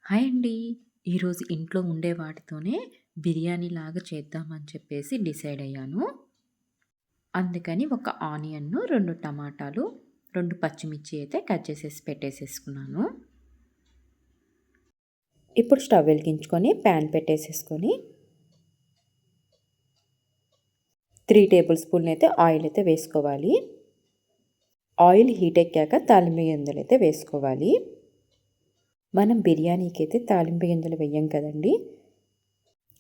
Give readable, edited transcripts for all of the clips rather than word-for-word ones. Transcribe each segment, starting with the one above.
Hi అండి. ఈరోజు ఇంట్లో ఉండే వాటితోనే బిర్యానీలాగా చేద్దామని చెప్పేసి డిసైడ్ అయ్యాను. అందుకని ఒక ఆనియన్ను, 2 టమాటాలు, 2 పచ్చిమిర్చి అయితే కట్ చేసేసి పెట్టేసేసుకున్నాను. ఇప్పుడు స్టవ్ వెలిగించుకొని ప్యాన్ పెట్టేసేసుకొని 3 టేబుల్ స్పూన్లు అయితే ఆయిల్ అయితే వేసుకోవాలి. ఆయిల్ హీట్ ఎక్కాక తాలింపు గింజలు అయితే వేసుకోవాలి. మనం బిర్యానీకి అయితే తాలింపు గింజలు వేయం కదండి.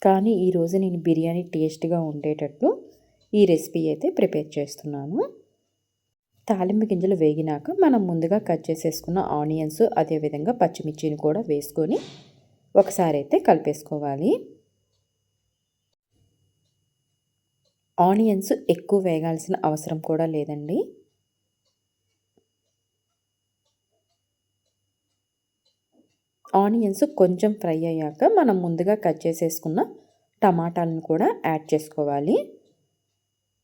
కానీ ఈరోజు నేను బిర్యానీ టేస్ట్గా ఉండేటట్టు ఈ రెసిపీ అయితే ప్రిపేర్ చేస్తున్నాను. తాలింపు గింజలు వేగినాక మనం ముందుగా కట్ చేసేసుకున్న ఆనియన్స్, అదేవిధంగా పచ్చిమిర్చిని కూడా వేసుకొని ఒకసారి అయితే కలిపేసుకోవాలి. ఆనియన్స్ ఎక్కువ వేగాల్సిన అవసరం కూడా లేదండి. ఆనియన్స్ కొంచెం ఫ్రై అయ్యాక మనం ముందుగా కట్ చేసేసుకున్న టమాటాలను కూడా యాడ్ చేసుకోవాలి.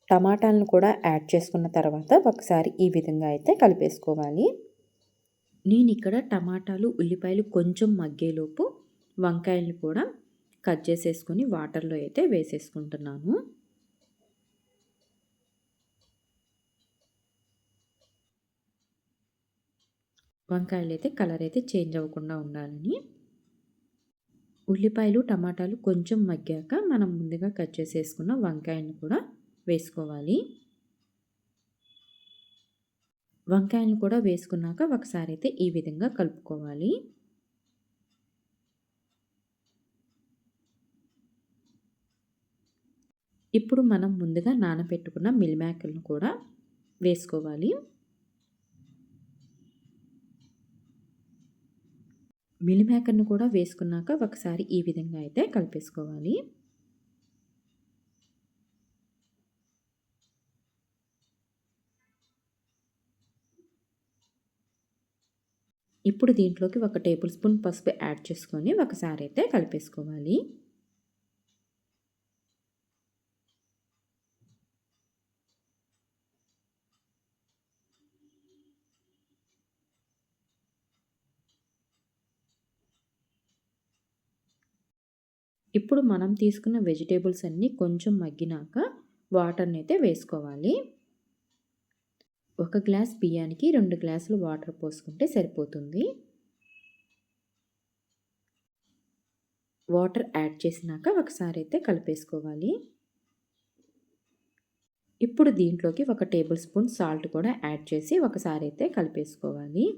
టమాటాలను కూడా యాడ్ చేసుకున్న తర్వాత ఒకసారి ఈ విధంగా అయితే కలిపేసుకోవాలి. నేను ఇక్కడ టమాటాలు, ఉల్లిపాయలు కొంచెం మగ్గేలోపు వంకాయలను కూడా కట్ చేసేసుకొని వాటర్లో అయితే వేసేసుకుంటున్నాను. వంకాయలు అయితే కలర్ అయితే చేంజ్ అవ్వకుండా ఉండాలని. ఉల్లిపాయలు, టమాటాలు కొంచెం మగ్గాక మనం ముందుగా కట్ చేసేసుకున్న వంకాయలను కూడా వేసుకోవాలి. వంకాయలను కూడా వేసుకున్నాక ఒకసారి అయితే ఈ విధంగా కలుపుకోవాలి. ఇప్పుడు మనం ముందుగా నానబెట్టుకున్న మిల్ మేకర్లను కూడా వేసుకోవాలి. మిల్ మేకర్ను కూడా వేసుకున్నాక ఒకసారి ఈ విధంగా అయితే కలిపేసుకోవాలి. ఇప్పుడు దీంట్లోకి 1 టేబుల్ స్పూన్ పసుపు యాడ్ చేసుకొని ఒకసారి అయితే కలిపేసుకోవాలి. ఇప్పుడు మనం తీసుకున్న వెజిటేబుల్స్ అన్నీ కొంచెం మగ్గినాక వాటర్ని అయితే వేసుకోవాలి. 1 గ్లాస్ బియ్యానికి 2 గ్లాసులు వాటర్ పోసుకుంటే సరిపోతుంది. వాటర్ యాడ్ చేసినాక ఒకసారి అయితే కలిపేసుకోవాలి. ఇప్పుడు దీంట్లోకి 1 టేబుల్ స్పూన్ సాల్ట్ కూడా యాడ్ చేసి ఒకసారి అయితే కలిపేసుకోవాలి.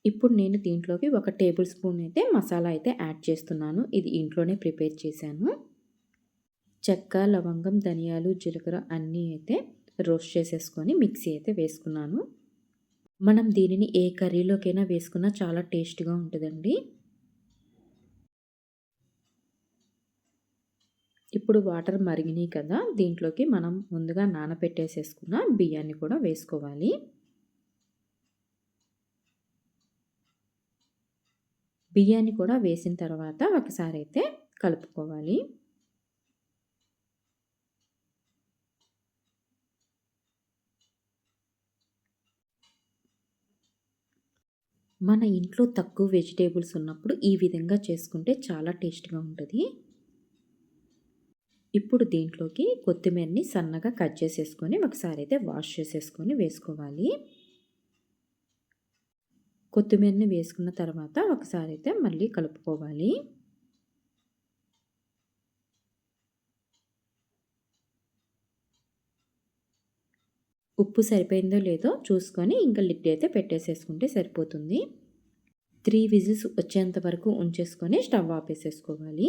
ఇప్పుడు నేను దీంట్లోకి 1 టేబుల్ స్పూన్ అయితే మసాలా అయితే యాడ్ చేస్తున్నాను. ఇది ఇంట్లోనే ప్రిపేర్ చేశాను. చెక్క, లవంగం, ధనియాలు, జీలకర్ర అన్నీ అయితే రోస్ట్ చేసేసుకొని మిక్సీ అయితే వేసుకున్నాను. మనం దీనిని ఏ కర్రీలోకైనా వేసుకున్నా చాలా టేస్ట్‌గా ఉంటుందండి. ఇప్పుడు వాటర్ మరిగినాయి కదా, దీంట్లోకి మనం ముందుగా నానబెట్టేసేసుకున్న బియ్యాన్ని కూడా వేసుకోవాలి. బియ్యాన్ని కూడా వేసిన తర్వాత ఒకసారి అయితే కలుపుకోవాలి. మన ఇంట్లో తక్కువ వెజిటేబుల్స్ ఉన్నప్పుడు ఈ విధంగా చేసుకుంటే చాలా టేస్ట్‌గా ఉంటది. ఇప్పుడు దీంట్లోకి కొత్తిమీరని సన్నగా కట్ చేసేసుకొని ఒకసారి అయితే వాష్ చేసేసుకొని వేసుకోవాలి. కొత్తిమీరని వేసుకున్న తర్వాత ఒకసారి అయితే మళ్ళీ కలుపుకోవాలి. ఉప్పు సరిపోయిందో లేదో చూసుకొని ఇంకా లిడ్ అయితే పెట్టేసేసుకుంటే సరిపోతుంది. 3 విజిల్స్ వచ్చేంత వరకు ఉంచేసుకొని స్టవ్ ఆపేసేసుకోవాలి.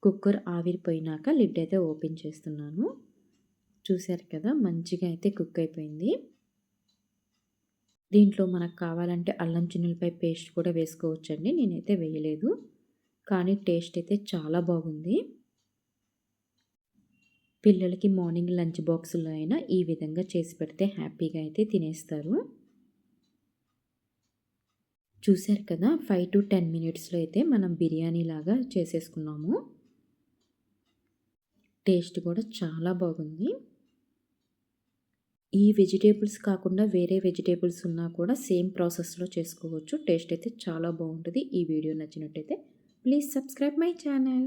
కుక్కర్ ఆవిరిపోయినాక లిడ్ అయితే ఓపెన్ చేస్తున్నాను. చూసారు కదా, మంచిగా అయితే కుక్ అయిపోయింది. దీంట్లో మనకు కావాలంటే అల్లం చిన్నులపాయ పేస్ట్ కూడా వేసుకోవచ్చండి. నేనైతే వేయలేదు. కానీ టేస్ట్ అయితే చాలా బాగుంది. పిల్లలకి మార్నింగ్ లంచ్ బాక్సుల్లో అయినా ఈ విధంగా చేసి పెడితే హ్యాపీగా అయితే తినేస్తారు. చూసారు కదా, 5 to 10 మినిట్స్లో అయితే మనం బిర్యానీ లాగా చేసేసుకున్నాము. టేస్ట్ కూడా చాలా బాగుంది. ఈ వెజిటేబుల్స్ కాకుండా వేరే వెజిటేబుల్స్ ఉన్నా కూడా సేమ్ ప్రాసెస్‌లో చేసుకోవచ్చు. టేస్ట్ అయితే చాలా బాగుంటది. ఈ వీడియో నచ్చినట్టయితే ప్లీజ్ సబ్స్క్రైబ్ మై ఛానల్.